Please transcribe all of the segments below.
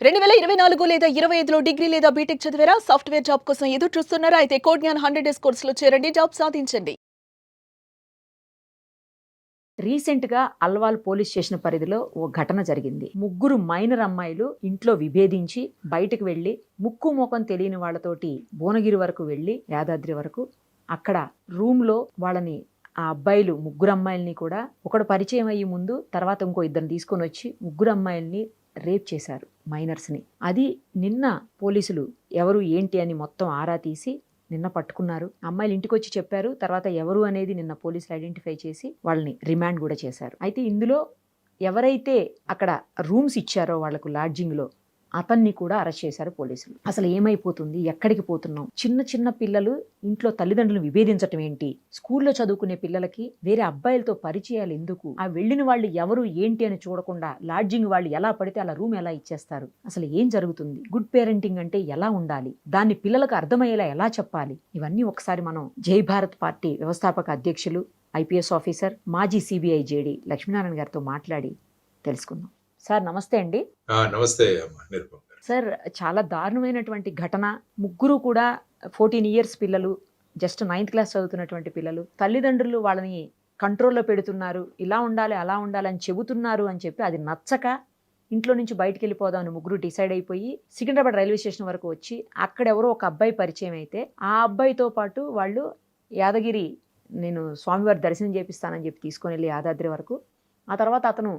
2024 లేదా 25లో డిగ్రీ లేదా బీటెక్ చదివారా? సాఫ్ట్‌వేర్ జాబ్ కోసం ఎదురు చూస్తున్నారా? అయితే కోడ్ జ్ఞాన్ 100 డేస్ కోర్సులో చేరండి. జాబ్ సాధించండి. రీసెంట్‌గా అల్వాల్ పోలీస్ స్టేషన్ పరిధిలో ఓ ఘటన జరిగింది. ముగ్గురు మైనర్ అమ్మాయిలు ఇంట్లో విభేదించి బయటకు వెళ్లి ముక్కు మొఖం తెలియని వాళ్ళతోటి భువనగిరి వరకు వెళ్లి యాదాద్రి వరకు అక్కడ రూమ్‌లో వాళ్ళని ఆ అబ్బాయిలు ముగ్గురు అమ్మాయిల్ని కూడా ఒకడు పరిచయం అయ్యే ముందు తర్వాత ఇంకో ఇద్దరిని తీసుకొనొచ్చి ముగ్గురు అమ్మాయిల్ని రేప్ చేశారు మైనర్స్‌ని. అది నిన్న పోలీసులు ఎవరు ఏంటి అని మొత్తం ఆరా తీసి నిన్న పట్టుకున్నారు. అమ్మాయిలు ఇంటికొచ్చి చెప్పారు. తర్వాత ఎవరు అనేది నిన్న పోలీసులు ఐడెంటిఫై చేసి వాళ్ళని రిమాండ్ కూడా చేశారు. అయితే ఇందులో ఎవరైతే అక్కడ రూమ్స్ ఇచ్చారో వాళ్ళకు లాడ్జింగ్‌లో అతన్ని కూడా అరెస్ట్ చేశారు పోలీసులు. అసలు ఏమైపోతుంది? ఎక్కడికి పోతున్నాం? చిన్న చిన్న పిల్లలు ఇంట్లో తల్లిదండ్రులను విభేదించటం ఏంటి? స్కూల్లో చదువుకునే పిల్లలకి వేరే అబ్బాయిలతో పరిచయాలు ఎందుకు? ఆ వెళ్ళిన వాళ్ళు ఎవరు ఏంటి అని చూడకుండా లాడ్జింగ్ వాళ్ళు ఎలా పడితే అలా రూమ్ ఎలా ఇచ్చేస్తారు? అసలు ఏం జరుగుతుంది? గుడ్ పేరెంటింగ్ అంటే ఎలా ఉండాలి? దాన్ని పిల్లలకు అర్థమయ్యేలా ఎలా చెప్పాలి? ఇవన్నీ ఒకసారి మనం జై భారత్ పార్టీ వ్యవస్థాపక అధ్యక్షులు, ఐపీఎస్ ఆఫీసర్, మాజీ సిబిఐ జేడీ లక్ష్మీనారాయణ గారితో మాట్లాడి తెలుసుకుందాం. సార్ నమస్తే అండి. నమస్తే అమ్మా నిరుపమ్ గారు. సార్ చాలా దారుణమైనటువంటి ఘటన. ముగ్గురు కూడా 14 ఇయర్స్ పిల్లలు, జస్ట్ 9th క్లాస్ చదువుతున్నటువంటి పిల్లలు. తల్లిదండ్రులు వాళ్ళని కంట్రోల్లో పెడుతున్నారు, ఇలా ఉండాలి అలా ఉండాలి అని చెబుతున్నారు అని చెప్పి అది నచ్చక ఇంట్లో నుంచి బయటికి వెళ్ళిపోదామని ముగ్గురు డిసైడ్ అయిపోయి సికింద్రాబాద్ రైల్వే స్టేషన్ వరకు వచ్చి అక్కడెవరో ఒక అబ్బాయి పరిచయం అయితే ఆ అబ్బాయితో పాటు వాళ్ళు యాదగిరి నేను స్వామివారి దర్శనం చేపిస్తానని చెప్పి తీసుకొని వెళ్ళి యాదాద్రి వరకు ఆ తర్వాత అతను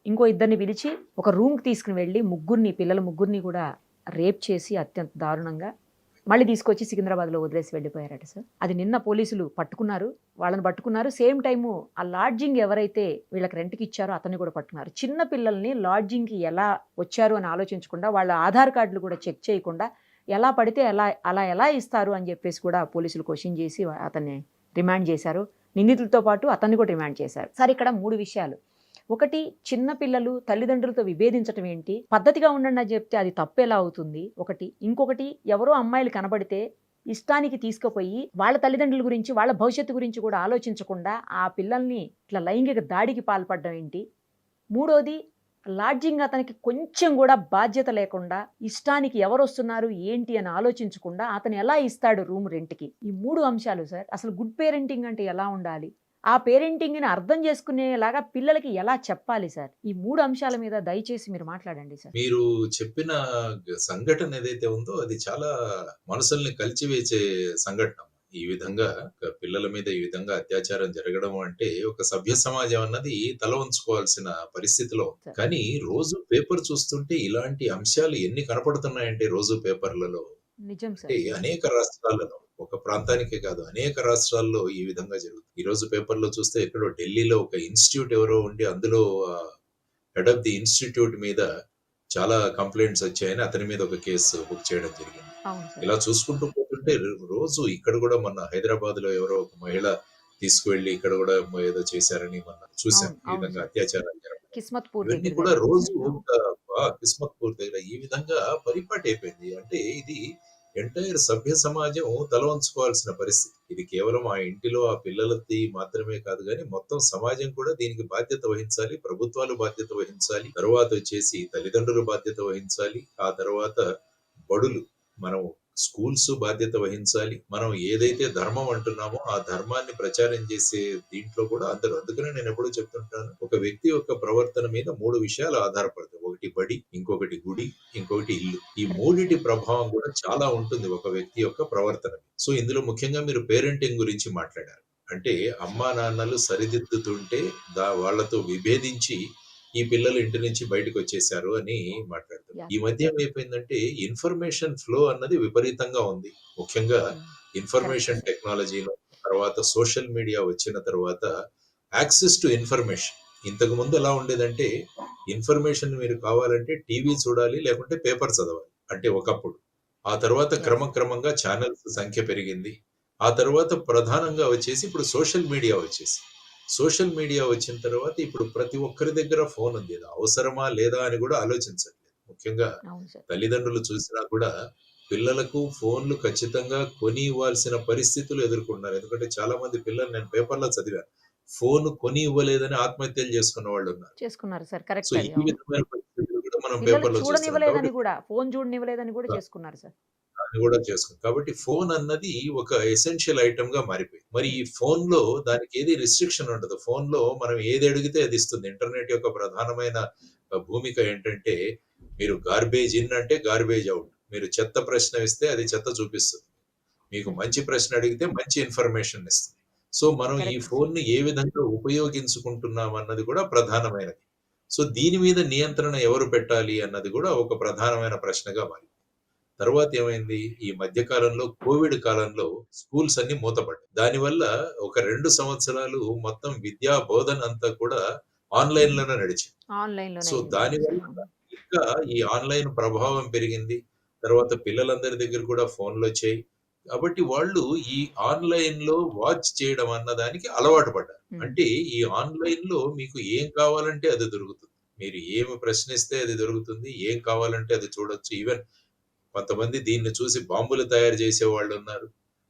ఇంకో ఇద్దరిని పిలిచి ఒక రూమ్కి తీసుకుని వెళ్ళి పిల్లల ముగ్గురిని కూడా రేప్ చేసి అత్యంత దారుణంగా మళ్ళీ తీసుకొచ్చి సికింద్రాబాద్లో వదిలేసి వెళ్ళిపోయారట సార్. అది నిన్న పోలీసులు పట్టుకున్నారు, వాళ్ళని పట్టుకున్నారు. సేమ్ టైము ఆ లాడ్జింగ్ ఎవరైతే వీళ్ళకి రెంట్కి ఇచ్చారో అతన్ని కూడా పట్టుకున్నారు. చిన్న పిల్లల్ని లాడ్జింగ్కి ఎలా వచ్చారు అని ఆలోచించకుండా వాళ్ళ ఆధార్ కార్డులు కూడా చెక్ చేయకుండా ఎలా పడితే ఎలా ఇస్తారు అని చెప్పేసి కూడా పోలీసులు క్వశ్చన్ చేసి అతన్ని రిమాండ్ చేశారు. నిందితులతో పాటు అతన్ని కూడా రిమాండ్ చేశారు. సార్ ఇక్కడ 3 విషయాలు. ఒకటి, చిన్న పిల్లలు తల్లిదండ్రులతో విభేదించటం ఏంటి? పద్ధతిగా ఉండండి అని చెప్తే అది తప్పు ఎలా అవుతుంది? ఒకటి. ఇంకొకటి, ఎవరో అమ్మాయిలు కనబడితే ఇష్టానికి తీసుకుపోయి వాళ్ళ తల్లిదండ్రుల గురించి వాళ్ళ భవిష్యత్తు గురించి కూడా ఆలోచించకుండా ఆ పిల్లల్ని ఇట్లా లైంగిక దాడికి పాల్పడడం ఏంటి? మూడోది, లాడ్జింగ్ అతనికి కొంచెం కూడా బాధ్యత లేకుండా ఇష్టానికి ఎవరు వస్తున్నారు ఏంటి అని ఆలోచించకుండా అతను ఎలా ఇస్తాడు రూమ్ రెంట్కి? ఈ 3 అంశాలు సార్. అసలు గుడ్ పేరెంటింగ్ అంటే ఎలా ఉండాలి? ఆ పేరెంటింగ్ని అర్థం చేసుకునేలాగా పిల్లలకి ఎలా చెప్పాలి సార్? ఈ 3 అంశాల మీద దయచేసి మీరు మాట్లాడండి సార్. మీరు చెప్పిన సంఘటన ఏదైతే ఉందో అది చాలా మనసుల్ని కలిచివేసే సంఘటన. ఈ విధంగా పిల్లల మీద ఈ విధంగా అత్యాచారం జరగడం అంటే ఒక సభ్య సమాజం అన్నది తల ఉంచుకోవాల్సిన పరిస్థితిలో ఉంది. కానీ రోజు పేపర్ చూస్తుంటే ఇలాంటి అంశాలు ఎన్ని కనపడుతున్నాయంటే రోజు పేపర్లలో నిజం అంటే సార్. అనేక రాష్ట్రాలలో, ఒక ప్రాంతానికే కాదు అనేక రాష్ట్రాల్లో ఈ విధంగా జరుగుతుంది. ఈ రోజు పేపర్‌లో చూస్తే ఎక్కడో ఢిల్లీలో ఒక ఇన్‌స్టిట్యూట్ ఎవరో ఉండి అందులో హెడ్ ఆఫ్ ది ఇన్‌స్టిట్యూట్ మీద చాలా కంప్లెయింట్స్ వచ్చాయని అతని మీద ఒక కేసు బుక్ చేయడం జరిగింది. అవును సార్. ఇలా చూసుకుంటూ పోతుంటే రోజు ఇక్కడ కూడా మొన్న హైదరాబాద్‌లో ఎవరో ఒక మహిళ తీసుకువెళ్ళి ఇక్కడ కూడా ఏదో చేశారని మొన్న చూసాం. అవును. ఈ అవును విధంగా సార్. అత్యాచారాలు జరగడం. కిస్మత్‌పూర్ ఇవన్నీ దగ్గర కూడా జరిగింది రోజు సార్. అవును. ఒక కిస్మత్‌పూర్ దగ్గర ఈ విధంగా పరిపాటైపోయింది. అంటే ఇది ఎంటైర్ సభ్య సమాజం తల వంచుకోవాల్సిన పరిస్థితి. ఇది కేవలం ఆ ఇంటిలో ఆ పిల్లలది మాత్రమే కాదు గానీ, మొత్తం సమాజం కూడా దీనికి బాధ్యత వహించాలి. ప్రభుత్వాలు బాధ్యత వహించాలి. తరువాతొచ్చేసి తల్లిదండ్రులు బాధ్యత వహించాలి. ఆ తర్వాత బడులు, మనం స్కూల్స్ బాధ్యత వహించాలి. మనం ఏదైతే ధర్మం అంటున్నామో, ఆ ధర్మాన్ని ప్రచారం చేసే దీంట్లో కూడా అందరూ. అందుకనే నేనెప్పుడూ చెప్తుంటాను, ఒక వ్యక్తి యొక్క ప్రవర్తన మీద 3 విషయాలు ఆధారపడతాయి. ఒకటి బడి, ఇంకొకటి గుడి, ఇంకొకటి ఇల్లు. ఈ కరెక్ట్ మూడిటి సార్. ప్రభావం కూడా చాలా ఉంటుంది ఒక వ్యక్తి యొక్క ప్రవర్తన మీద. సో, ఇందులో ముఖ్యంగా మీరు పేరెంటింగ్ గురించి మాట్లాడారు. అంటే అమ్మానాన్నలు సరిదిద్దుతుంటే వాళ్ళతో విభేదించి ఈ పిల్లలు ఇంటి నుంచి బయటకొచ్చేసారు అని మాట్లాడుతున్నారు. యాహ్! ఈ మధ్య ఏమైపోయిందంటే ఇన్ఫర్మేషన్ ఫ్లో అన్నది విపరీతంగా ఉంది. ముఖ్యంగా హ్మ్. Correct information sir. టెక్నాలజీలో తర్వాత సోషల్ మీడియా వచ్చిన తర్వాత యాక్సెస్ టు ఇన్ఫర్మేషన్. ఇంతకుముందు ఎలా ఉండేదంటే ఇన్ఫర్మేషన్ మీరు కావాలంటే టీవీ చూడాలి, లేకుంటే పేపర్ చదవాలి. అంటే ఒకప్పుడు. ఆ తర్వాత యెస్. క్రమక్రమంగా ఛానెల్స్ సంఖ్య పెరిగింది. ఆ తర్వాత ప్రధానంగా వచ్చేసి ఇప్పుడు సోషల్ మీడియా వచ్చేసింది. సోషల్ మీడియా వచ్చిన తర్వాత ఇప్పుడు ప్రతి ఒక్కరి దగ్గర ఫోన్ ఉంది. అది అవసరమా? లేదా? అని కూడా ఆలోచించట్లేదు. ముఖ్యంగా అవును సార్. తల్లిదండ్రులు చూసినా కూడా పిల్లలకు ఫోన్‌లు ఖచ్చితంగా కొని ఇవ్వాల్సిన పరిస్థితులు ఎదుర్కొంటున్నారు. ఎందుకంటే చాలా మంది పిల్లలు నేను పేపర్‌లో చదివాను. ఫోన్ కొని ఇవ్వలేదని ఆత్మహత్యలు చేసుకున్న వాళ్ళున్నారు. చేసుకున్నారు సార్. సో, కరెక్ట్ ఈ అది. అవును. విధమైన పరిస్థితులు కూడా మన మనం పిల్లలకి పేపర్‌లో చూస్తున్నాం. చూడనివ్వలేదని కాబట్టి గూడా, ఫోను చూడనివ్వలేదని గూడా ఆ! చేసుకున్నారు సార్. దాన్ని గూడా చేసుకున్నాం. కాబట్టి ఫోన్ అన్నది ఒక ఎసెన్షియల్ ఐటెమ్‌గా మారిపోయింది. మరి ఈ హ్మ్. ఫోన్‌లో దానికి ఏది రిస్ట్రిక్షన్ ఉండదు. ఫోన్‌లో మనం ఏది అడిగితే అది ఇస్తుంది. ఇంటర్నెట్ యొక్క ప్రధానమైన భూమిక ఏంటంటే, మీరు గార్బేజ్ ఇన్ అంటే గార్బేజ్ ఔట్. మీరు చెత్త ప్రశ్న ఇస్తే అది చెత్త చూపిస్తుంది. మీకు హ్మ్. మంచి ప్రశ్న అడిగితే మంచి ఇన్ఫర్మేషన్ ఇస్తుంది. సో, మనం ఈ కరెక్ట్ సార్. ఫోన్‌ని ఏ విధంగా ఉపయోగించుకుంటున్నాం అన్నది కూడా ప్రధానమైనది. సో, దీని మీద నియంత్రణ ఎవరు పెట్టాలి అన్నది కూడా ఒక ప్రధానమైన ప్రశ్నగా మారింది. తర్వాత ఏమైంది? ఈ మధ్య కాలంలో కోవిడ్ కాలంలో స్కూల్స్ అన్నీ మూతపడ్డాయి. దానివల్ల ఒక 2 సంవత్సరాలు మొత్తం విద్యా బోధన అంతా కూడా ఆన్‌లైన్‌లోనే నడిచింది. ఆన్‌లైన్‌లోనే సో, అయిందన్నారు సార్. దానివల్ల అవును. ఇంకా ఈ ఆన్‌లైన్ ప్రభావం పెరిగింది. తర్వాత పిల్లలందరి దగ్గర కూడా ఫోన్‌లొచ్చాయి. కాబట్టి వాళ్ళు ఈ ఆన్‌లైన్‌లో వాచ్ చేయడం అన్నదానికి అలవాటు పడ్డారు. హ్మ్. అంటే ఈ ఆన్‌లైన్‌లో మీకు ఏం కావాలంటే అది దొరుకుతుంది. మీరు ఏమి ప్రశ్నిస్తే అది దొరుకుతుంది. ఏం కావాలంటే అది చూడొచ్చు. ఈవెన్ కొంతమంది దీన్ని చూసి బాంబులు తయారు చేసేవాళ్ళున్నారు.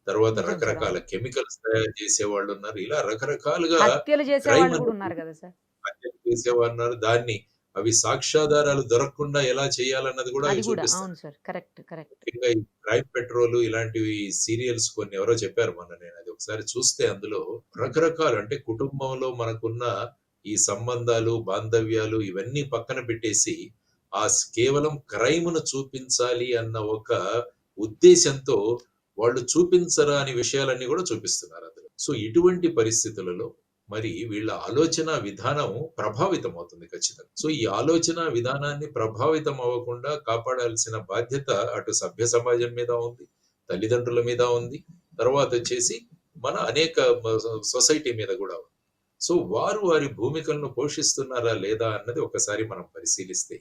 తర్వాత నిజం సార్. రకరకాల అవును. కెమికల్స్ తయారు చేసేవాళ్ళున్నారు. ఇలా రకరకాలుగా హత్యలు క్రైమ్ చేసేవాళ్ళు గూడా అనేది ఉన్నారు గదా సార్! హత్యలు చేసేవారున్నారు. దాన్ని అవి సాక్ష్యాధారాలు దొరకకుండా ఎలా చేయాలన్నది కూడా అది అవి గూడా. చూపిస్తారు. అవును సార్. కరెక్ట్. కరెక్ట్. ముఖ్యంగా ఈ క్రైమ్ పెట్రోల్ ఇలాంటివి సీరియల్స్ కొన్ని ఎవరో చెప్పారు మొన్న. నేనది ఒకసారి చూస్తే అందులో హ్మ్. రకరకాలు అంటే కుటుంబంలో మనకున్న ఈ సంబంధాలు, బాంధవ్యాలు ఇవన్నీ పక్కన పెట్టేసి కేవలం క్రైమ్‌ను చూపించాలి అన్న ఒక ఉద్దేశ్యంతో వాళ్ళు చూపించరాని విషయాలన్నీ కూడా చూపిస్తున్నారు అందులో. సో, ఇటువంటి పరిస్థితులలో మరి వీళ్ళ ఆలోచన విధానం ప్రభావితమవుతుంది ఖచ్చితంగా. సో, ఈ ఆలోచన విధానాన్ని ప్రభావితం అవ్వకుండా కాపాడాల్సిన బాధ్యత అటు సభ్య సమాజం మీద ఉంది, తల్లిదండ్రుల మీద ఉంది. తర్వాతొచ్చేసి మన అనేక సొసైటీ మీద గూడా ఉంది. సో, వారు వారి భూమికలను పోషిస్తున్నారా లేదా అన్నది ఒకసారి మనం పరిశీలిస్తే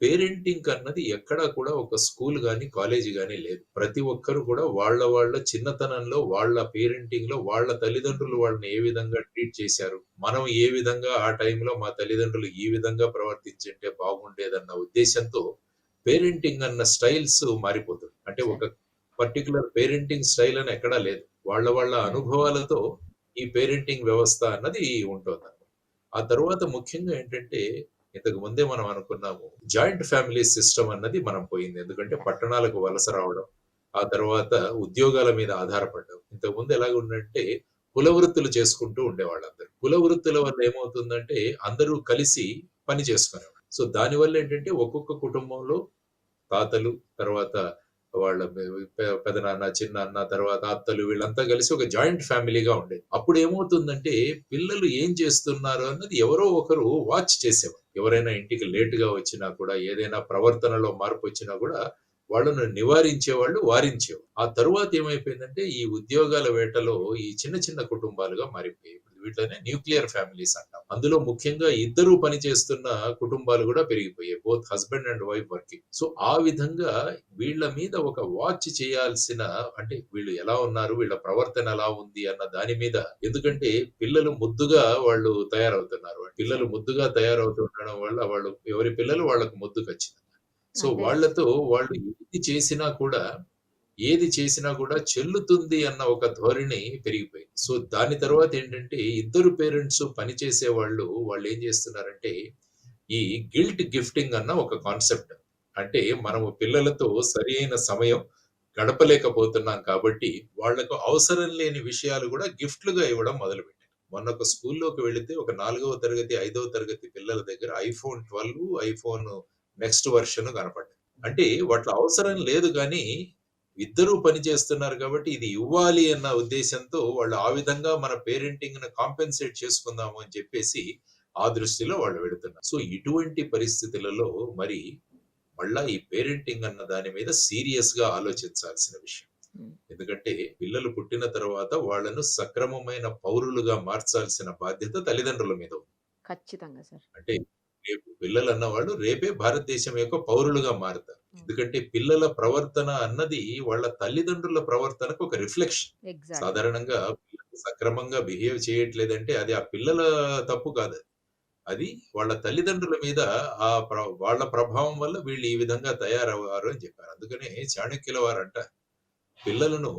పేరెంటింగ్ అన్నది ఎక్కడా కూడా ఒక స్కూల్ గాని, కాలేజీ గాని లేదు. ప్రతి ఒక్కరు కూడా వాళ్ళ వాళ్ళ చిన్నతనంలో, వాళ్ళ పేరెంటింగ్‌లో వాళ్ళ తల్లిదండ్రులు వాళ్ళని ఏ విధంగా ట్రీట్ చేశారు. మనం ఏ విధంగా ఆ టైంలో మా తల్లిదండ్రులు ఈ విధంగా ప్రవర్తించుంటే బాగుండేదన్న ఉద్దేశ్యంతో పేరెంటింగ్ అన్న స్టైల్స్ మారిపోతుంది. అంటే సార్. ఒక పర్టిక్యులర్ పేరెంటింగ్ స్టైల్ అని ఎక్కడా లేదు. వాళ్ళ వాళ్ళ హ్మ్. అనుభవాలతో ఈ పేరెంటింగ్ వ్యవస్థ అన్నది ఉంటోందన్నమాట. ఆ తరువాత ముఖ్యంగా ఏంటంటే ఇంతకు ముందే మనం అనుకున్నాము. జాయింట్ ఫ్యామిలీ సిస్టమ్ అన్నది మనం పోయింది. ఎందుకంటే పట్టణాలకు వలస రావడం, ఆ తర్వాత ఉద్యోగాల మీద ఆధారపడడం. ఇంతకుముందు ఎలాగుండంటే కుల వృత్తులు చేసుకుంటూ ఉండేవాళ్ళందరూ. కుల వృత్తుల వల్ల ఏమవుతుందంటే అందరూ కలిసి పని చేసుకునేవాళ్ళు. సో, దానివల్ల ఏంటంటే ఒక్కొక్క కుటుంబంలో తాతలు, తర్వాత వాళ్ళ పెదనాన్న, చిన్నాన్న, తర్వాత అత్తలు వీళ్ళంతా కలిసి ఒక జాయింట్ ఫ్యామిలీగా ఉండేది. అప్పుడేమవుతుందంటే పిల్లలు ఏం చేస్తున్నారు అన్నది ఎవరో ఒకరు వాచ్ చేసేవారు. ఎవరైనా ఇంటికి లేట్‌గా వచ్చినా కూడా, ఏదైనా ప్రవర్తనలో మార్పొచ్చినా కూడా వాళ్ళను నివారించేవాళ్ళు, వారించేవారు. ఆ తరువాత ఏమైపోయిందంటే ఈ ఉద్యోగాల వేటలో ఈ చిన్న చిన్న కుటుంబాలుగా మారిపోయాయి. వీటిలోనే న్యూక్లియర్ ఫ్యామిలీస్ అంటాం. అందులో ముఖ్యంగా ఇద్దరు పని చేస్తున్న కుటుంబాలు కూడా పెరిగిపోయాయి. Both husband and wife working. So, ఆ విధంగా వీళ్ళ మీద ఒక వాచ్ చేయాల్సిన అంటే వీళ్ళు ఎలా ఉన్నారు? వీళ్ళ ప్రవర్తన ఎలా ఉంది? అన్న దాని మీద ఎందుకంటే పిల్లలు ముద్దుగా వాళ్ళు తయారవుతున్నారు. పిల్లలు సార్. ముద్దుగా తయారవుతుండడం వల్ల వాళ్ళు ఎవరి పిల్లలు వాళ్ళకి ముద్దు ఖచ్చితంగా. సో, అంతే గదా సార్. వాళ్ళతో వాళ్ళు ఏది చేసినా కూడా చెల్లుతుంది అన్న ఒక ధోరణి పెరిగిపోయింది. సో, దాని తర్వాత ఏంటంటే ఇద్దరు పేరెంట్స్ పని చేసేవాళ్ళు వాళ్ళేం చేస్తున్నారంటే ఈ గిల్ట్ గిఫ్టింగ్ అన్న ఒక కాన్సెప్ట్. అంటే హ్మ్. మనము పిల్లలతో సరియైన సమయం గడపలేకపోతున్నాం కాబట్టి, వాళ్ళకు అవసరం లేని విషయాలు గూడా గిఫ్ట్‌లుగా ఇవ్వడం మొదలుపెట్టారు. మొన్న ఒక స్కూల్‌లోకి వెళితే ఒక 4వ తరగతి, 5వ తరగతి పిల్లల దగ్గర ఐఫోన్ 12, ఐఫోన్ నెక్స్ట్ వెర్షన్ కనపడ్డాయి. అంటే వాటిలో అవసరం లేదు గానీ, ఇద్దరూ పని చేస్తున్నారు కాబట్టి ఇది ఇవ్వాలి అన్న ఉద్దేశ్యంతో వాళ్ళు ఆ విధంగా మన పేరెంటింగ్‌ని కాంపెన్సేట్ చేసుకుందాము అని చెప్పేసి ఆ దృష్టిలో వాళ్ళు వెళుతున్నారు. సో, ఇటువంటి పరిస్థితులలో మరి మళ్ళా ఈ పేరెంటింగ్ అన్న దాని మీద సీరియస్‌గా ఆలోచించాల్సిన విషయం. హ్మ్. ఎందుకంటే పిల్లలు పుట్టిన తర్వాత వాళ్ళను సక్రమమైన పౌరులుగా మార్చాల్సిన బాధ్యత తల్లిదండ్రుల మీద ఉంది. ఖచ్చితంగా సార్. అంటే రేపు పిల్లలన్నవాళ్ళు రేపే భారతదేశం యొక్క పౌరులుగా మారుతారు. హ్మ్. ఎందుకంటే పిల్లల ప్రవర్తన అన్నది వాళ్ళ తల్లిదండ్రుల ప్రవర్తనకు ఒక రిఫ్లెక్షన్. ఎగ్జాక్ట్‌లీ. సాధారణంగా పిల్లలు సక్రమంగా బిహేవ్ చేయట్లేదంటే అది ఆ పిల్లల తప్పు కాదది. అది వాళ్ళ తల్లిదండ్రుల మీద వాళ్ళ ప్రభావం వల్ల వీళ్ళు ఈ విధంగా తయారవ్వారు అని చెప్పారు. అందుకనే చాణక్యుల వారంటారు, పిల్లలను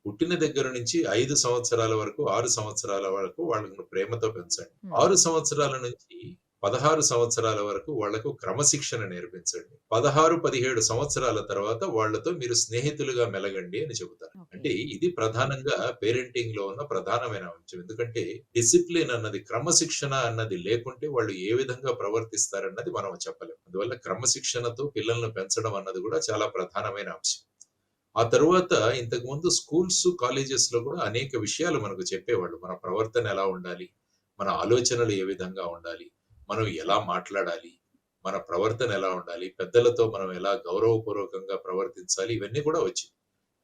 పుట్టిన దగ్గర నుంచి 5 సంవత్సరాల వరకు, 6 సంవత్సరాల వరకు వాళ్ళను ప్రేమతో పెంచండి. హ్మ్. 6 సంవత్సరాల నుంచి 16 సంవత్సరాల వరకు వాళ్లకు క్రమశిక్షణ నేర్పించండి. 16, 17 సంవత్సరాల తర్వాత వాళ్ళతో మీరు స్నేహితులుగా మెలగండి అని చెబుతారు. ఓకే. అంటే ఇది ప్రధానంగా పేరెంటింగ్‌లో ఉన్న ప్రధానమైన అంశం. ఎందుకంటే డిసిప్లిన్ అన్నది, క్రమశిక్షణ అన్నది లేకుంటే వాళ్ళు ఏ విధంగా ప్రవర్తిస్తారన్నది మనం చెప్పలేం. అందువల్ల క్రమశిక్షణతో పిల్లల్ని పెంచడం అన్నది కూడా చాలా ప్రధానమైన అంశం. ఆ తరువాత ఇంతకుముందు స్కూల్స్, కాలేజెస్‌లో కూడా అనేక విషయాలు మనకు చెప్పేవాళ్ళు. మన ప్రవర్తన ఎలా ఉండాలి? మన ఆలోచనలు ఏ విధంగా ఉండాలి? మనం ఎలా మాట్లాడాలి? మన ప్రవర్తన ఎలా ఉండాలి? పెద్దలతో మనం ఎలా గౌరవపూర్వకంగా ప్రవర్తించాలి? ఇవన్నీ కూడా వచ్చాయి.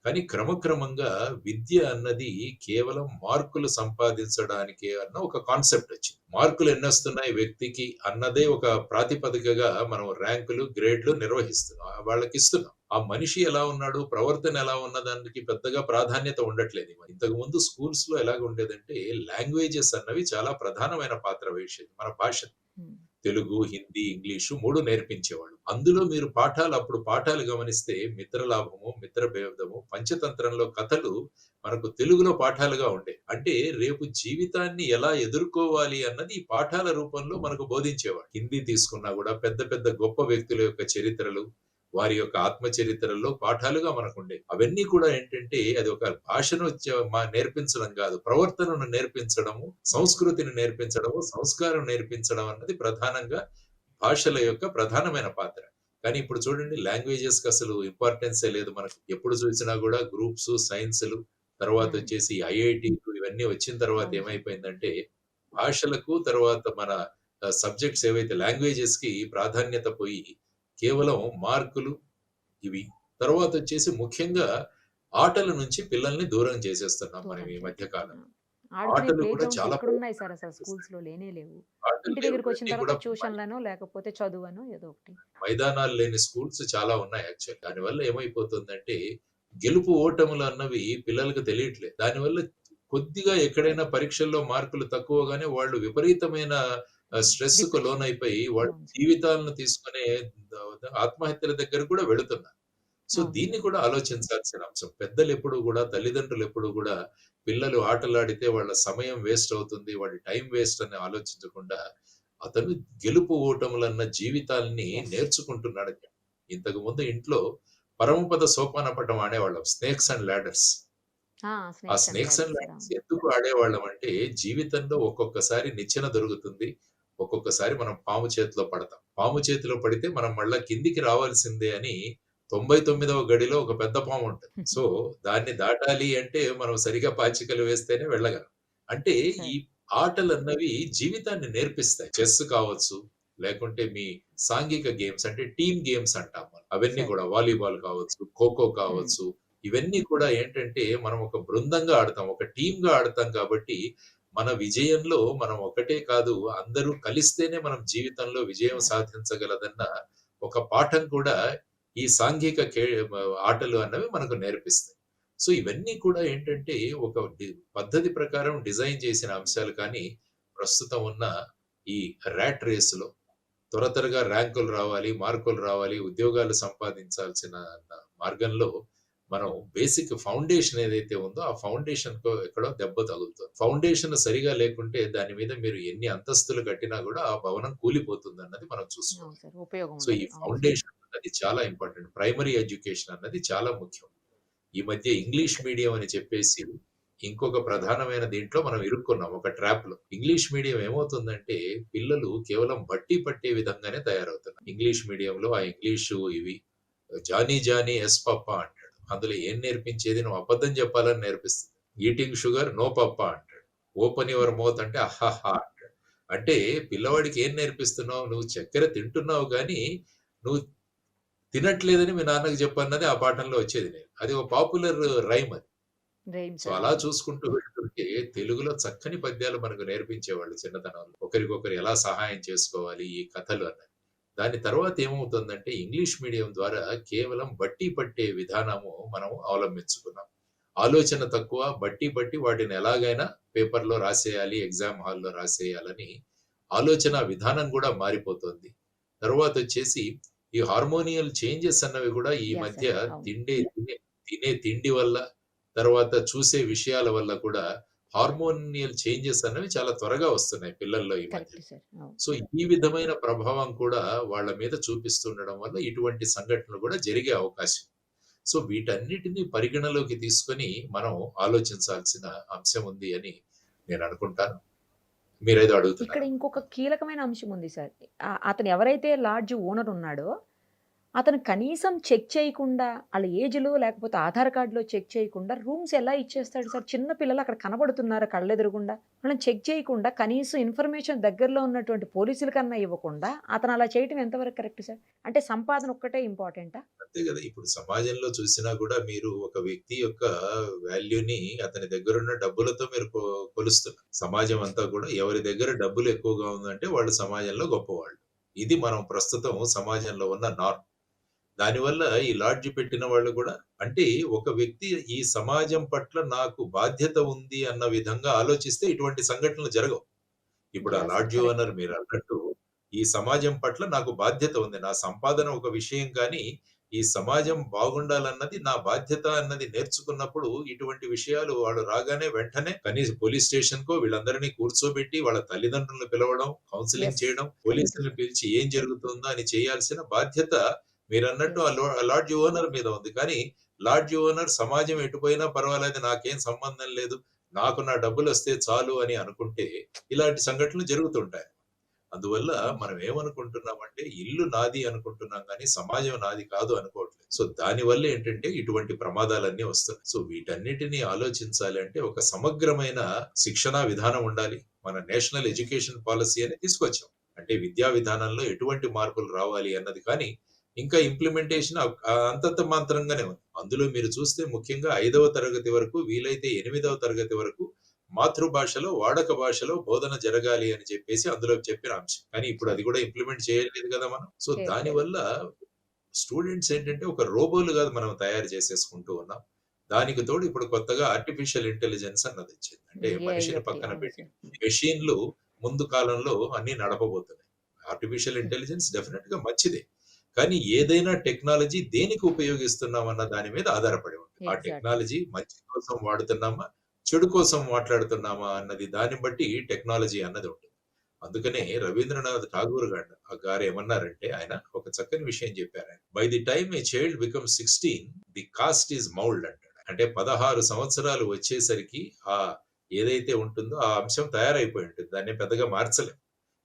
కానీ క్రమక్రమంగా విద్య అన్నది కేవలం మార్కులు సంపాదించడానికే అన్న ఒక కాన్సెప్ట్ వచ్చింది. మార్కులు ఎన్నొస్తున్నాయి వ్యక్తికి అన్నదే ఒక ప్రాతిపదికగా మనం ర్యాంకులు, గ్రేడ్‌లు నిర్వహిస్తున్నాం. వాళ్ళకిస్తున్నాం. ఆ మనిషి ఎలా ఉన్నాడు, ప్రవర్తన ఎలా ఉన్నదానికి పెద్దగా ప్రాధాన్యత ఉండట్లేదు. ఇంతకుముందు స్కూల్స్‌లో ఎలాగుండేదంటే లాంగ్వేజెస్ అన్నవి చాలా ప్రధానమైన పాత్ర వేసేది. మన భాష. హ్మ్. తెలుగు, హిందీ, ఇంగ్లీషు 3 నేర్పించేవాళ్ళు. అందులో మీరు అప్పుడు పాఠాలు గమనిస్తే మిత్రలాభము, మిత్రభేదము, పంచతంత్రంలో కథలు మనకు తెలుగులో పాఠాలుగా ఉండేవి. అంటే రేపు జీవితాన్ని ఎలా ఎదుర్కోవాలి అన్నది ఈ పాఠాల రూపంలో మనకు బోధించేవాడు. హిందీ తీసుకున్నా కూడా పెద్ద పెద్ద గొప్ప వ్యక్తుల యొక్క చరిత్రలు, వారి యొక్క ఆత్మ చరిత్రల్లో పాఠాలుగా మనకుండేవి. అవన్నీ కూడా ఏంటంటే అది ఒక భాషను నేర్పించడం కాదు, ప్రవర్తనను నేర్పించడము, సంస్కృతిని నేర్పించడము, సంస్కారం నేర్పించడం అన్నది ప్రధానంగా భాషల యొక్క ప్రధానమైన పాత్ర. కానీ ఇప్పుడు చూడండి లాంగ్వేజెస్‌కి అసలు ఇంపార్టెన్సే లేదు మనకు. ఎప్పుడు చూసినా కూడా గ్రూప్స్, సైన్స్‌లు, తర్వాత హ్మ్. వచ్చేసి ఐఐటీలు ఇవన్నీ వచ్చిన తర్వాత అవును సార్. ఏమైపోయిందంటే భాషలకు తర్వాత మన సబ్జెక్ట్స్ ఏవైతే లాంగ్వేజెస్‌కి ప్రాధాన్యత పోయి కేవలం మార్కులు ఇవి. తర్వాతొచ్చేసి ముఖ్యంగా ఆటల నుంచి పిల్లల్ని దూరం చేసేస్తున్నాం మనం దూరం ఈ మధ్య చేసేస్తున్నాం. కాలంలో. ఆడుకునే ఆటలు ప్లే కూడా గ్రౌండ్స్ చాలా ఎక్కడున్నాయి సార్ అసలు స్కూల్స్‌లో లేనే లేవు. ఆటలు ఇంటి లేవు. దగ్గరికొచ్చిన ఇవన్నీ తర్వాత కూడా ట్యూషన్‌లనో లేకపోతే చదువనో ఏదో ఒకటి. మైదానాలు లేని స్కూల్స్ చాలా ఉన్నాయి యాక్చువల్లీ. దానివల్ల ఏమైపోతుందంటే గెలుపు ఓటములు అన్నవి పిల్లలకు తెలియట్లేదు. దానివల్ల కొద్దిగా ఎక్కడైనా పరీక్షల్లో మార్కులు తక్కువగానే వాళ్ళు విపరీతమైన స్ట్రెస్‌కు డిప్రెషన్. లోనైపోయి వాళ్ళ అవును సార్. జీవితాలను తీసుకునే ఆత్మహత్యల దగ్గరకు కూడా వెళుతున్నారు. సో, అవును దీన్ని సార్. కూడా ఆలోచించాల్సిన అంశం. పెద్దలెప్పుడు గూడా, తల్లిదండ్రులెప్పుడు గూడా పిల్లలు ఆటలాడితే వాళ్ళ సమయం వేస్ట్ అవుతుంది, వాడి టైం వేస్ట్ అని ఆలోచించకుండా, అతను గెలుపు ఓటములన్న జీవితాల్ని యెస్. నేర్చుకుంటున్నాడని చెప్పి. ఇంతకుముందు ఇంట్లో పరమపద సోపానపటం ఆడేవాళ్ళం. Snakes and ladders. ఆ! ఆ snakes and snakes and ladders. Ladders అవును. ఎందుకు ఆడేవాళ్ళం అంటే, జీవితంలో ఒక్కొక్కసారి నిచ్చెన దొరుకుతుంది. ఒక్కొక్కసారి మనం పాము చేతిలో పడతాం. పాము చేతిలో పడితే మనం మళ్ళా కిందికి రావాల్సిందే అని 99వ గడిలో ఒక పెద్ద పాము ఉంటది. సో, దాన్ని దాటాలి అంటే మనం సరిగ్గా పాచికలు వేస్తేనే వెళ్ళగలం. అంటే ఈ సార్. ఆటలన్నవి జీవితాన్ని నేర్పిస్తాయి. చెస్ కావచ్చు, లేకుంటే మీ సాంఘిక గేమ్స్ అంటే టీమ్ గేమ్స్ అంటాం మనం. అవన్నీ సార్. కూడా వాలీబాల్ కావచ్చు, ఖోఖో హ్మ్. కావచ్చు, ఇవన్నీ కూడా ఏంటంటే మనం ఒక బృందంగా ఆడతాం. ఒక టీమ్‌గా ఆడతాం కాబట్టి మన విజయంలో మనం ఒకటే కాదు, అందరూ కలిస్తేనే మనం జీవితంలో విజయం యాహ్! సాధించగలదన్న ఒక పాఠం కూడా ఈ సాంఘిక ఆటలు అన్నవి మనకు నేర్పిస్తాయి. సో, ఇవన్నీ కూడా ఏంటంటే ఒక పద్ధతి ప్రకారం డిజైన్ చేసిన అంశాలు కానీ, ప్రస్తుతం ఉన్న ఈ ర్యాట్ రేస్‌లో త్వరగా ర్యాంకులు రావాలి, మార్కులు రావాలి, ఉద్యోగాలు సంపాదించాల్సిన మార్గంలో మనం బేసిక్ ఫౌండేషన్ ఏదైతే ఉందో, ఆ ఫౌండేషన్‌కో ఎక్కడో దెబ్బ తగులుతుంది. ఫౌండేషన్ సరిగా లేకుంటే దాని మీద మీరు ఎన్ని అంతస్తులు కట్టినా గూడా ఆ భవనం కూలిపోతుందన్నది మనం అవును చూసుకోవాలి. సార్. ఉపయోగం సో, ఈ ఉండదు. అవును సార్. ఫౌండేషన్ అన్నది చాలా ఇంపార్టెంట్. ప్రైమరీ ఎడ్యుకేషన్ అన్నది చాలా ముఖ్యం. ఈ మధ్య ఇంగ్లీష్ మీడియం అని చెప్పేసి ఇంకొక ప్రధానమైన దీంట్లో మనం ఇరుక్కున్నాం ఒక ట్రాప్‌లో. ఇంగ్లీష్ మీడియం ఏమవుతుందంటే పిల్లలు కేవలం బట్టి పట్టే విధంగానే తయారవుతున్నారు. ఇంగ్లీష్ మీడియంలో ఆ ఇంగ్లీషు ఇవి జానీ జానీ యస్ పప్పా అంటాడు. అందులో ఏం నేర్పించేది నువ్వు అబద్ధం చెప్పాలని నేర్పిస్తుంది. ఈటింగ్ షుగర్ నో పప్పా అంటాడు. ఓపెన్ యువర్ మౌత్ అంటే అహాహా అంటాడు. అంటే పిల్లవాడికి ఏం నేర్పిస్తున్నావు? నువ్వు చక్కెర తింటున్నావు గానీ, నువ్వు తినట్లేదని మీ నాన్నకి చెప్పన్నది ఆ పాఠంలో వచ్చేది నేను. అది ఒక పాపులర్ రైమ్ అది. Rhyme so, sir. అలా అవును. చూసుకుంటూ వెళ్తుంటే తెలుగులో చక్కని పద్యాలు మనకు నేర్పించేవాళ్ళు చిన్నతనంలో. ఒకరికొకరు ఎలా సహాయం చేసుకోవాలి ఈ కథలు అన్నది. దాని తర్వాత ఏమవుతుందంటే ఇంగ్లీష్ మీడియం ద్వారా కేవలం బట్టి పట్టే విధానము మనం అవలంబించుకున్నాం. ఆలోచన తక్కువ, బట్టి పట్టి వాటిని ఎలాగైనా పేపర్‌లో రాసేయాలి, ఎగ్జామ్ హాల్‌లో రాసేయాలని ఆలోచన విధానం గూడా మారిపోతుంది. తరువాతొచ్చేసి ఈ హార్మోనియల్ చేంజెస్ అన్నవి గూడా ఈ యాహ్! మధ్య సార్. అవును. తినే తిండి వల్ల, తర్వాత చూసే విషయాల వల్ల కూడా హార్మోనియల్ చేంజెస్ అనేవి చాలా త్వరగా వస్తున్నాయి పిల్లల్లో ఈ మధ్య. Correct sir. అవును. సో, ఈ విధమైన ప్రభావం కూడా వాళ్ళ మీద చూపిస్తుండడం వల్ల ఇటువంటి సంఘటనలు కూడా జరిగే అవకాశం. సో, వీటన్నిటిని పరిగణలోకి తీసుకొని మనం ఆలోచించాల్సిన అంశం ఉంది అని నేను అనుకుంటాను. మీరేదో ఇక్కడ అడుగుతున్నారు. ఇంకొక కీలకమైన అంశం ఉంది సార్. అతను ఎవరైతే లాడ్జ్ ఓనర్ ఉన్నాడో, అతను కనీసం చెక్ చేయకుండా ఆళ్ళ ఏజ్‌లో లేకపోతే ఆధార్ కార్డ్‌లో చెక్ చేయకుండా రూమ్స్ ఎలా ఇచ్చేస్తాడు సార్? చిన్న పిల్లలు అక్కడ కనబడుతున్నారు కళ్ళెదురుగుండా. వాళ్ళని చెక్ చేయకుండా కనీసం ఇన్ఫర్మేషన్ దగ్గరలో ఉన్నటువంటి పోలీసులకన్నా ఇవ్వకుండా అతను అలా చేయటం ఎంతవరకు కరెక్ట్ సార్? అంటే సంపాదన ఒక్కటే ఇంపార్టెంటా? అంతే గదా! ఇప్పుడు సమాజంలో చూసినా గూడా మీరు ఒక వ్యక్తి యొక్క వాల్యూని అతని దగ్గరున్న డబ్బులతో మీరు కొలుస్తున్నారు. సమాజం అంతా కూడా ఎవరి దగ్గర డబ్బులు ఎక్కువగా ఉందంటే వాళ్ళు సమాజంలో గొప్పవాళ్ళు. ఇది మనం ప్రస్తుతం సమాజంలో ఉన్న నార్మ్. దానివల్ల ఈ లాడ్జ్ పెట్టిన వాళ్ళు గూడా అంటే ఒక వ్యక్తి ఈ సమాజం పట్ల నాకు బాధ్యత ఉంది అన్న విధంగా ఆలోచిస్తే ఇటువంటి సంఘటనలు జరగవు. ఇప్పుడు ఆ yeah! Sir. Lodge correct. Owner మీరన్నట్టు ఈ సమాజం పట్ల నాకు బాధ్యత ఉంది. నా సంపాదన ఒక విషయం కానీ, ఈ సమాజం బాగుండాలన్నది నా బాధ్యత అన్నది నేర్చుకున్నప్పుడు ఇటువంటి విషయాలు వాడు రాగానే వెంటనే కనీసం పోలీస్ స్టేషన్‌కో వీళ్ళందరినీ కూర్చోబెట్టి వాళ్ళ తల్లిదండ్రులను పిలవడం, కౌన్సెలింగ్ యెస్. చేయడం, పోలీసుల్ని పిలిచి ఏం జరుగుతుందో అని చేయాల్సిన బాధ్యత మీరన్నట్టు యెస్. ఆ లాడ్జ్ ఓనర్ మీద ఉంది. కానీ లాడ్జ్ ఓనర్ సమాజం ఎటుపోయినా పర్వాలేదు నాకేం సంబంధం లేదు. నాకు నా డబ్బులొస్తే చాలు అని అనుకుంటే ఇలాంటి సంఘటనలు జరుగుతుంటాయి. అందువల్ల అవును మనం సార్. ఏమనుకుంటున్నామంటే ఇల్లు నాది అనుకుంటున్నాం గానీ సమాజం నాది కాదు అనుకోవట్లేదు. సో దానివల్ల ఏంటంటే ఇటువంటి ప్రమాదాలన్నీ వస్తున్నాయి. సో వీటన్నిటిని ఆలోచించాలి అంటే ఒక సమగ్రమైన శిక్షణా విధానం ఉండాలి. మన నేషనల్ ఎడ్యుకేషన్ పాలిసీ అని తీసుకొచ్చాం. అంటే విద్యా విధానంలో ఎటువంటి మార్పులు రావాలి అన్నది కానీ ఇంకా ఇంప్లిమెంటేషన్ అంతంత మాత్రంగానే ఉంది. అందులో మీరు చూస్తే ముఖ్యంగా 5వ తరగతి వరకు వీలైతే 8వ తరగతి వరకు మాతృభాషలో వాడక భాషలో బోధన జరగాలి అని చెప్పేసి అందులో చెప్పిన అంశం. కానీ ఇప్పుడు సార్. అది కూడా ఇంప్లిమెంట్ చేయలేదు కదా మనం. సో చేయట్లేదు. దానివల్ల స్టూడెంట్స్ ఏంటంటే ఒక రోబోలుగా మనం తయారు చేసేసుకుంటూ ఉన్నాం. దానికి తోడు ఇప్పుడు కొత్తగా ఆర్టిఫిషియల్ ఇంటెలిజెన్స్ అన్నది వచ్చింది. అంటే ఏఐ మనిషిని ఒకటి. పక్కన అవును పెట్టి సార్. మెషిన్‌లు ముందు కాలంలో అన్నీ నడపబోతున్నాయి. ఆర్టిఫిషియల్ హ్మ్. ఇంటెలిజెన్స్ డెఫినిట్‌గా మంచిదే. కానీ ఏదైనా టెక్నాలజీ దేనికి ఉపయోగిస్తున్నాం అన్న దాని మీద ఆధారపడి ఉంటుంది. ఆ ఎగ్జాక్ట్‌లీ. టెక్నాలజీ మంచి కోసం వాడుతున్నామా? చెడు కోసం మాట్లాడుతున్నామా? అన్నది దాన్ని బట్టి టెక్నాలజీ అన్నది ఉంటుంది. అందుకనే కరెక్ట్. రవీంద్రనాథ్ ఠాగూర్ గారు ఏమన్నారంటే ఆయన ఒక చక్కని విషయం చెప్పారాయన. By the time a child becomes 16 the cast is mould అంటాడు. అంటే 16 సంవత్సరాలు వచ్చేసరికి ఆ ఏదైతే ఉంటుందో ఆ అంశం తయారైపోయి ఉంటుంది. దాన్ని పెద్దగా మార్చలేం.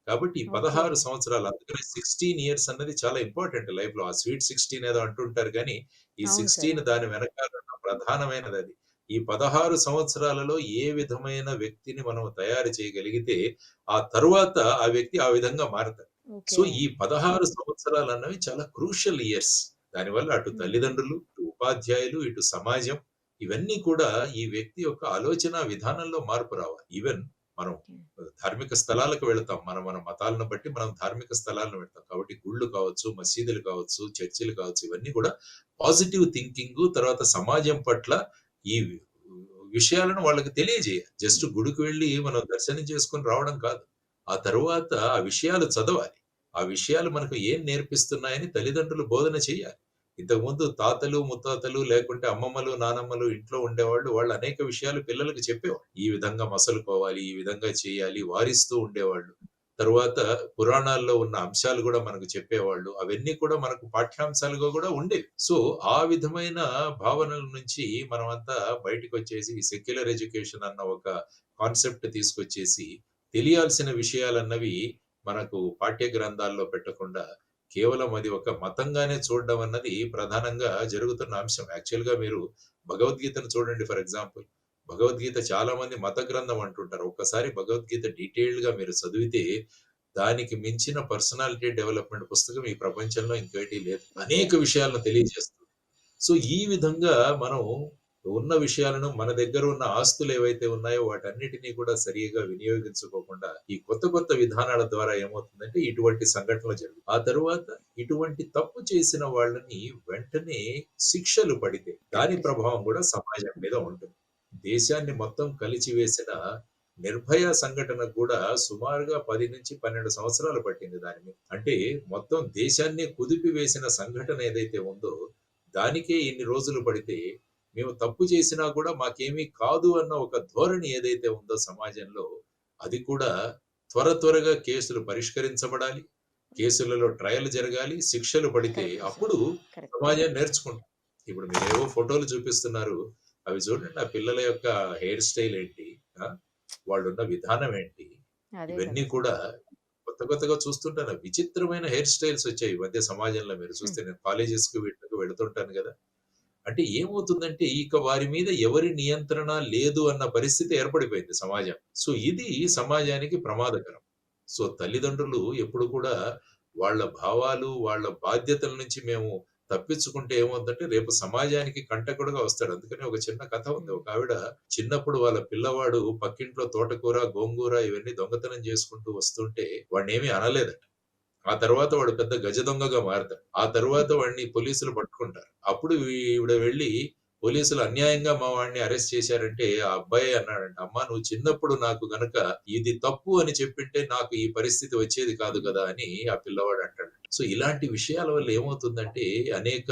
కాబట్టి ఈ ఓకే. 16 సంవత్సరాలు అందుకని 16 ఇయర్స్ అన్నది చాలా ఇంపార్టెంట్ లైఫ్‌లో. ఆ స్వీట్ 16 ఏదో అంటుంటారు గానీ, ఈ అవును సార్. 16 అవును. దాని వెనకాల ఉన్న ప్రధానమైనదది. ఈ 16 సంవత్సరాలలో ఏ విధమైన వ్యక్తిని మనం తయారు చేయగలిగితే, ఆ తరువాత ఆ వ్యక్తి ఆ విధంగా మారతాడు. So, okay. ఈ 16 సంవత్సరాలన్నవి చాలా క్రూషియల్ ఇయర్స్. దానివల్ల అటు హుహు. తల్లిదండ్రులు, ఇటు ఉపాధ్యాయులు, ఇటు సమాజం ఇవన్నీ కూడా ఈ వ్యక్తి యొక్క ఆలోచనా విధానంలో మార్పు రావాలి. ఈవెన్ మనం ఓకే. ధార్మిక స్థలాలకు వెళతాం. మన మతాలను బట్టి మనం ధార్మిక స్థలాలను వెళ్తాం. కాబట్టి గుళ్ళు కావచ్చు, మసీదులు కావచ్చు, చర్చిలు కావచ్చు ఇవన్నీ కూడా పాజిటివ్ థింకింగు తర్వాత సమాజం పట్ల ఈ విషయాలను వాళ్ళకి తెలియజేయాలి. జస్ట్ గుడికి వెళ్లి మనం దర్శనం చేసుకొని రావడం కాదు. ఆ తరువాత ఆ విషయాలు చదవాలి. ఆ విషయాలు మనకు ఏం నేర్పిస్తున్నాయని తల్లిదండ్రులు బోధన చేయాలి. ఇంతకుముందు తాతలు, ముత్తాతలు లేకుంటే అమ్మమ్మలు, నానమ్మలు ఇంట్లో ఉండేవాళ్ళు. వాళ్ళు అనేక విషయాలు పిల్లలకి చెప్పేవాళ్ళు. ఈ విధంగా మసలుకోవాలి, ఈ విధంగా చేయాలి, వారిస్తూ ఉండేవాళ్ళు. తరువాత పురాణాల్లో ఉన్న అంశాలు గూడా మనకు చెప్పేవాళ్ళు. అవన్నీ కూడా మనకు పాఠ్యాంశాలుగా గూడా ఉండేవి. సో, ఆ విధమైన భావనల నుంచి మనమంతా బయటికొచ్చేసి ఈ సెక్యులర్ ఎడ్యుకేషన్ అన్న ఒక కాన్సెప్ట్ తీసుకొచ్చేసి, తెలియాల్సిన విషయాలన్నవి మనకు పాఠ్య గ్రంథాల్లో పెట్టకుండా, కేవలం అది ఒక మతంగానే చూడడం అన్నది ప్రధానంగా జరుగుతున్న అంశం. యాక్చువల్‌గా మీరు భగవద్గీతను చూడండి ఫర్ ఎగ్జాంపుల్. భగవద్గీత చాలా మంది మత గ్రంథం అంటుంటారు. ఒక్కసారి భగవద్గీత డీటెయిల్డ్‌గా మీరు చదివితే, దానికి మించిన పర్సనాలిటీ డెవలప్‌మెంట్ పుస్తకం ఈ ప్రపంచంలో ఇంకోటి లేదు. అనేక ఎగ్జాక్ట్‌లీ. విషయాలను తెలియజేస్తుంది. సో, ఈ విధంగా మనం ఉన్న విషయాలను మన దగ్గర ఉన్న ఆస్తులు ఏవైతే ఉన్నాయో వాటన్నిటిని కూడా సరిగ్గా వినియోగించుకోకుండా, ఈ కొత్త కొత్త విధానాల ద్వారా ఏమవుతుందంటే ఇటువంటి సంఘటనలు జరుగుతాయి. ఆ తరువాత ఇటువంటి తప్పు చేసిన వాళ్ళని వెంటనే శిక్షలు పడితే, దాని కరెక్ట్ సార్. ప్రభావం కూడా సమాజం మీద ఉంటుంది. దేశాన్ని మొత్తం కలిచివేసిన నిర్భయ సంఘటన కూడా సుమారుగా 10-12 సంవత్సరాలు పట్టింది దాని మీద. అంటే మొత్తం దేశాన్నే కుదిపివేసిన సంఘటన ఏదైతే ఉందో, దానికే ఇన్ని రోజులు పడితే, మేము తప్పు చేసినా కూడా మాకేమీ కాదు అన్న ఒక ధోరణి ఏదైతే ఉందో సమాజంలో, అది కూడా త్వరగా కేసులు పరిష్కరించబడాలి. కేసులలో ట్రయల్ జరగాలి. శిక్షలు పడితే కరెక్ట్ సార్. అప్పుడు కరెక్ట్. సమాజం నేర్చుకుంటుంది. ఇప్పుడు మీరేవో ఫోటోలు చూపిస్తున్నారు. అవి చూడండి ఆ పిల్లల యొక్క హెయిర్ స్టైల్ ఏంటి? ఆ! వాళ్ళున్న విధానం ఏంటి? అదే ఇవన్నీ కదా! కూడా కొత్తగా చూస్తుంటాను. విచిత్రమైన హెయిర్ స్టైల్స్ వచ్చాయి ఈ మధ్య సమాజంలో మీరు హ్మ్. చూస్తే. నేను కాలేజెస్‌కి వీటికి వెళ్తుంటాను గదా! అంటే ఏమవుతుందంటే ఇక వారి మీద ఎవరి నియంత్రణ లేదు అన్న పరిస్థితి ఏర్పడిపోయింది సమాజం. సో, ఇది సమాజానికి ప్రమాదకరం. సో, తల్లిదండ్రులు ఎప్పుడు కూడా వాళ్ళ భావాలు, వాళ్ళ బాధ్యతల నుంచి మేము తప్పించుకుంటే ఏమవుద్దంటే రేపు సమాజానికి కంటకుడుగా వస్తాడు. అందుకని ఒక చిన్న కథ ఉంది. హ్మ్. ఒకావిడ చిన్నప్పుడు వాళ్ళ పిల్లవాడు పక్కింట్లో తోటకూర, గోంగూర ఇవన్నీ దొంగతనం చేసుకుంటూ వస్తుంటే వాడినేమి అనలేదట. ఆ తర్వాత వాడు పెద్ద గజ దొంగగా మారతాడు. ఆ తరువాత వాడిని పోలీసులు పట్టుకుంటారు. అప్పుడు ఈవిడ వెళ్లి పోలీసులు అన్యాయంగా మా వాడిని అరెస్ట్ చేశారంటే ఆ అబ్బాయే అన్నాడంట, "అమ్మా నువ్వు చిన్నప్పుడు నాకు గనక ఇది తప్పు అని చెప్పింటే నాకు ఈ పరిస్థితి వచ్చేది కాదు కదా!" అని ఆ పిల్లవాడు అంటాడు. సో, ఇలాంటి విషయాల వల్ల ఏమవుతుందంటే అనేక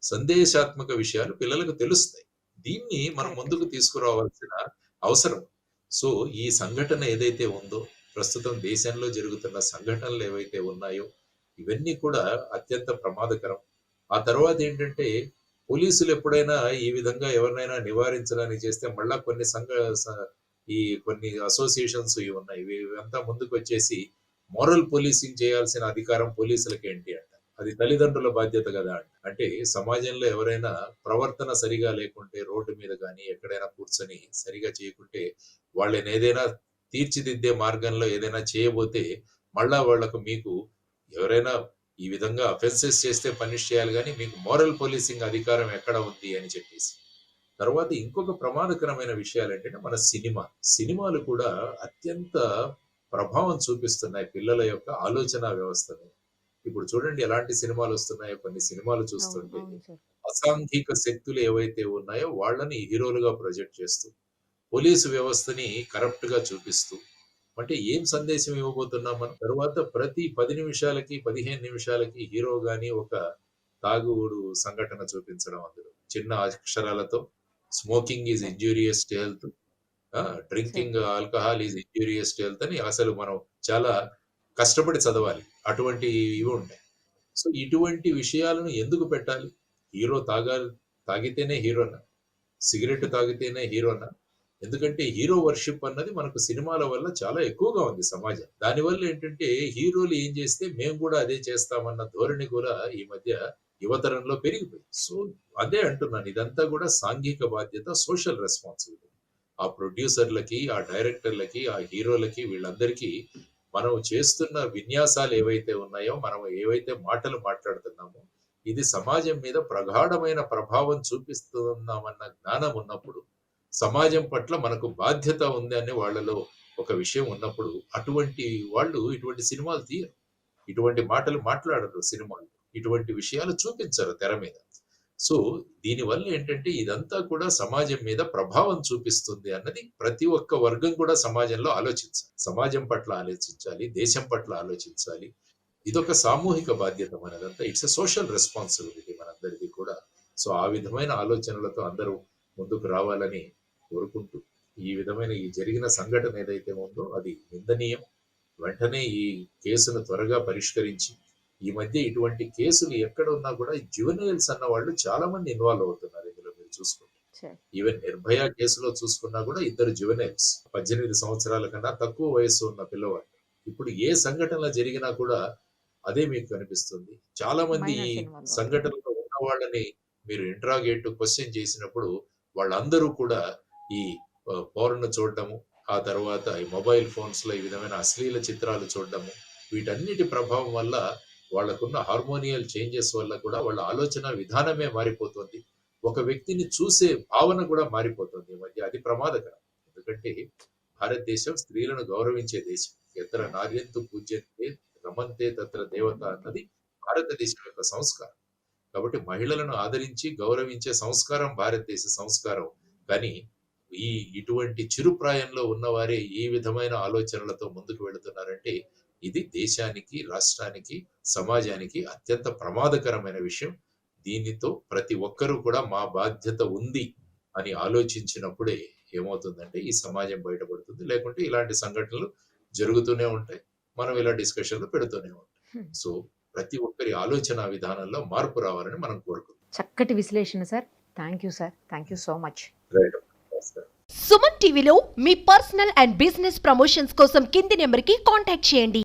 సందేశాత్మక విషయాలు పిల్లలకు తెలుస్తాయి. దీన్ని మనం కరెక్ట్ ముందుకు సార్. తీసుకురావాల్సిన అవసరం. సో, ఈ సంఘటన ఏదైతే ఉందో ప్రస్తుతం దేశంలో జరుగుతున్న సంఘటనలు ఏవైతే ఉన్నాయో, ఇవన్నీ కూడా అత్యంత ప్రమాదకరం. ఆ తర్వాతేంటంటే, పోలీసులు ఎప్పుడైనా ఈ విధంగా ఎవరినైనా నివారించడానికి చేస్తే మళ్ళా కొన్ని స ఈ కొన్ని అసోసియేషన్స్ ఇవి ఉన్నాయి. ఇవంతా ముందుకొచ్చేసి మోరల్ పోలీసింగ్ చేయాల్సిన అధికారం పోలీసులకేంటి అంట. అది తల్లిదండ్రుల బాధ్యత గదా! అంట. అంటే సమాజంలో ఎవరైనా ప్రవర్తన సరిగా లేకుంటే రోడ్డు మీద గాని, ఎక్కడైనా కూర్చొని సరిగా చేయకుంటే వాళ్ళనేదైనా తీర్చిదిద్దే మార్గంలో ఏదైనా చేయబోతే, మళ్ళా వాళ్ళకు మీకు ఎవరైనా ఈ విధంగా అఫెన్సెస్ చేస్తే పనిష్ చేయాలి గానీ, మీకు మోరల్ పోలీసింగ్ అధికారం ఎక్కడ ఉంది అని చెప్పేసి. తర్వాత ఇంకొక ప్రమాదకరమైన విషయాలేంటంటే మన సినిమా. సినిమాలు కూడా అత్యంత ప్రభావం చూపిస్తున్నాయి పిల్లల యొక్క ఆలోచనా వ్యవస్థ మీద. ఇప్పుడు చూడండి ఎలాంటి సినిమాలొస్తున్నాయో కొన్ని సినిమాలు అవును. చూస్తుంటే, అవును సార్. అసాంఘిక శక్తులు ఏవైతే ఉన్నాయో వాళ్ళని హీరోలుగా ప్రొజెక్ట్ చేస్తూ, పోలీసు వ్యవస్థని కరప్ట్‌గా చూపిస్తూ, అంటే ఏం సందేశం ఇవ్వబోతున్నాం మనం? తరువాత ప్రతి 10 నిమిషాలకి, 15 నిమిషాలకి హీరో గాని ఒక తాగుడు సంఘటన చూపించడం అందులో. చిన్న అక్షరాలతో smoking is correct. Injurious to health. Sir. Drinking alcohol is injurious to health అని అసలు మనం చాలా కష్టపడి చదవాలి. అటువంటి ఇవి ఉంటాయి. సో, ఇటువంటి విషయాలను ఎందుకు పెట్టాలి? హీరో తాగితేనే హీరోనా? సిగరెట్ తాగితేనే హీరోనా? ఎందుకంటే హీరో వర్షిప్ అన్నది మనకు సినిమాల వల్ల చాలా ఎక్కువగా ఉంది సమాజం. దానివల్ల ఏంటంటే హీరోలు ఏం చేస్తే మేము కూడా అదే చేస్తామన్న ధోరణి కూడా ఈ మధ్య యువతరంలో పెరిగిపోయింది. సో, అదే అంటున్నాను. ఇదంతా కూడా సాంఘిక బాధ్యత, సోషల్ రెస్పాన్సిబిలిటీ. ఆ ప్రొడ్యూసర్‌లకి, ఆ డైరెక్టర్‌లకి, ఆ హీరోలకి వీళ్ళందరికీ మనం చేస్తున్న విన్యాసాలు ఏవైతే ఉన్నాయో, మనం ఏవైతే మాటలు మాట్లాడుతున్నామో, ఇది సమాజం మీద ప్రగాఢమైన ప్రభావం చూపిస్తున్నామన్న జ్ఞానం ఉన్నప్పుడు, సమాజం పట్ల మనకు బాధ్యత ఉంది అనే వాళ్ళలో ఒక విషయం ఉన్నప్పుడు, అటువంటి వాళ్ళు ఇటువంటి సినిమాలు తీయరు. ఇటువంటి మాటలు మాట్లాడరు సినిమాల్లో. ఇటువంటి విషయాలు చూపించరు తెర మీద. సో, దీనివల్ల ఏంటంటే ఇదంతా కూడా సమాజం మీద ప్రభావం చూపిస్తుంది అన్నది ప్రతి ఒక్క వర్గం కూడా సమాజంలో ఆలోచించాలి. సమాజం పట్ల ఆలోచించాలి. దేశం పట్ల ఆలోచించాలి. ఇదొక సామూహిక బాధ్యత మనదంతా. ఇట్స్ ఎ సోషల్ రెస్పాన్సిబిలిటీ మనందరిది కూడా. సో, ఆ విధమైన ఆలోచనలతో అందరూ ముందుకు రావాలని కోరుకుంటూ, ఈ విధమైన ఈ జరిగిన సంఘటన ఏదైతే ఉందో అది నిందనీయం. వెంటనే ఈ కేసును త్వరగా పరిష్కరించి, ఈ మధ్య ఇటువంటి కేసులు ఎక్కడ ఉన్నా కూడా జువెనైల్స్ అన్న వాళ్ళు చాలా మంది ఇన్వాల్వ్ అవుతున్నారు ఇందులో మీరు చూసుకుంటే. సార్. ఈవెన్ 'నిర్భయ' కేసులో చూసుకున్నా కూడా ఇద్దరు జువెనైల్స్. 18 సంవత్సరాల కన్నా తక్కువ వయస్సు ఉన్న పిల్లవాళ్ళు. ఇప్పుడు ఏ సంఘటన జరిగినా కూడా అదే మీకు కనిపిస్తుంది. చాలా మంది ఈ మైనర్స్ ఇన్వాల్వ్ అవుతున్నారు. సంఘటనలో ఉన్న వాళ్ళని మీరు ఇంటరాగేట్, క్వెషన్ చేసినప్పుడు వాళ్ళందరూ కూడా ఈ పోర్న్ చూడడము, ఆ తర్వాత ఈ మొబైల్ ఫోన్స్‌లో ఈ విధమైన అశ్లీల చిత్రాలు చూడడము, వీటన్నిటి ప్రభావం వల్ల వాళ్ళకున్న హార్మోనియల్ చేంజెస్ వల్ల కూడా వాళ్ళ ఆలోచన విధానమే మారిపోతుంది. ఒక వ్యక్తిని చూసే భావన కూడా మారిపోతుంది ఈ మధ్య. అది ప్రమాదకరం. ఎందుకంటే భారతదేశం స్త్రీలను గౌరవించే దేశం. ఎత్ర నార్యంతు పూజ్యంతే రమంతే తత్ర దేవత అన్నది భారతదేశం యొక్క సంస్కారం. కాబట్టి మహిళలను ఆదరించి, గౌరవించే సంస్కారం భారతదేశ సంస్కారం. కానీ ఈ ఇటువంటి చిరు ప్రాయంలో ఉన్నవారే ఈ విధమైన ఆలోచనలతో ముందుకు వెళుతున్నారంటే, ఇది దేశానికి, రాష్ట్రానికి, సమాజానికి అత్యంత ప్రమాదకరమైన విషయం. దీనితో ప్రతి ఒక్కరూ కూడా మా బాధ్యత ఉంది అని ఆలోచించినప్పుడే ఏమవుతుందంటే ఈ సమాజం బయటపడుతుంది. లేకుంటే ఇలాంటి సంఘటనలు జరుగుతూనే ఉంటాయి. మనం ఇలా డిస్కషన్‌లు పెడుతూనే ఉంటాం. హ్మ్. సో, ప్రతి ఒక్కరి ఆలోచన విధానంలో మార్పు రావాలని మనం కోరుకుందాం. చక్కటి విశ్లేషణ sir. Thank you sir. Thank you so much. Right. నమస్కారం. సుమన్ టీవీలో మీ పర్సనల్ అండ్ బిజినెస్ ప్రమోషన్స్ కోసం కింది నెంబర్కి కాంటాక్ట్ చేయండి.